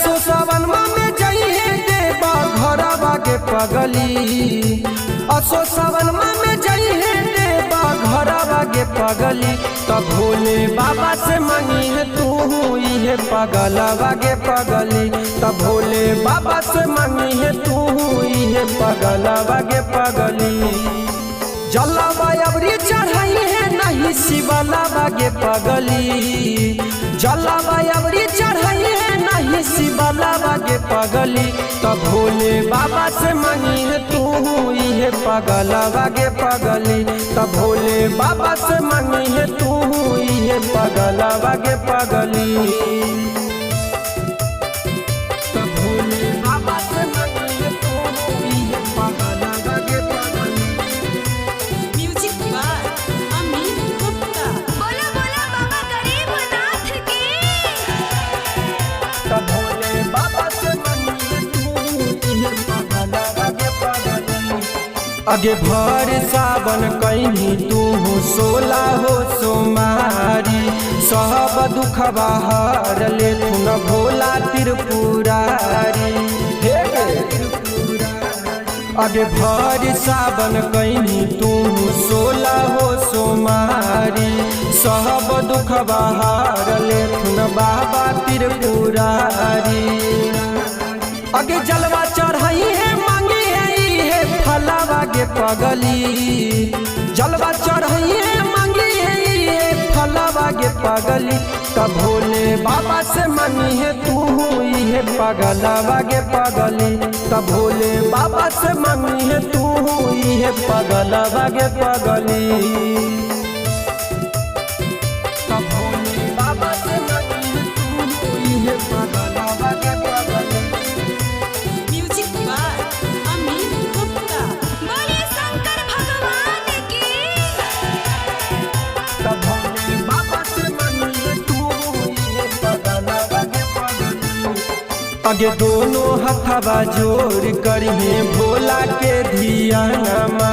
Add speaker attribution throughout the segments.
Speaker 1: असो सावन में जाइए देवा घरवा के पगली। असो सावन में जाइए देवा घरवा के पगली। तब भोले बाबा से मांगी है तू ये पगलवा के पगली। तब भोले बाबा से मांगी है तू ये पगलवा के पगली। जलवा अबरी चढ़ाई है नहीं शिवलवा के पगली। जलवा अबरी चढ़ाई है नहीं शिवलवा के पगली। तब भोले बाबा से मांगी है तू ये पगलवा के पगली। तब भोले बाबा से मांगी है तू ये पगलवा के पगली। तब भोले बाबा से मांगी है तू ये पगलवा के पगली।
Speaker 2: Music by Amit Gupta.
Speaker 3: बोला बोला बाबा गरीबनाथ की।
Speaker 1: तब भोले बाबा से मांगी है तू ये पगलवा के पगली। आगे भर सावन कहीं तू सोला हो सोमारी। सब दुख बाहर ले तू न भोला त्रिपुरारी। आगे भर सावन कहीं तू सोला हो सोमारी। सब दुख बाहर ले तू न बाबा त्रिपुरारी। आगे जलवा चढ़ाई है मांगी है फलवा के पगली। जलवा चढ़ाई है मांगी है फलवा के पगली। तब भोले बाबा से मांगी है तू ये पगलवा के पगली। तब भोले बाबा से मांगी है तू ये पगलवा के पगली। तब भोले बाबा से मांगी है तू ये पगलवा के पगली।
Speaker 2: Music by Amit Gupta.
Speaker 3: बोले शंकर भगवान की।
Speaker 1: तब भोले बाबा से मांगी है तू ये पगलवा के पगली। आगे दोनों हथवा जोड़ करिए भोला के धियानमा।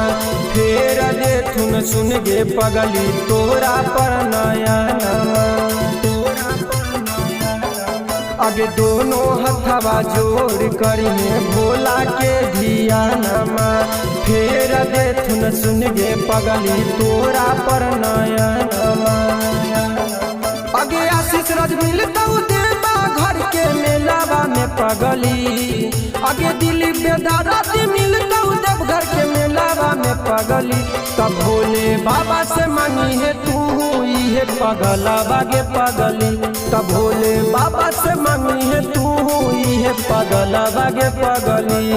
Speaker 1: फेर दे थुन सुन गे पगली तोरा पर नयनमा। आगे दोनों हथवा जोड़ करिए भोला के धियानमा। फेर दे थुन सुन गे पगली तोरा पर नयनमा। आगे आशीष रज मिलता देवा घर के मेलावा में पगली। आगे दिलीप बेदाराती मिलता देव घर के मेलावा में पगली। तब भोले बाबा से मांगी है तू ये पगलवा के पगली। तब भोले बाबा से मांगी है तू ये पगलवा के पगली।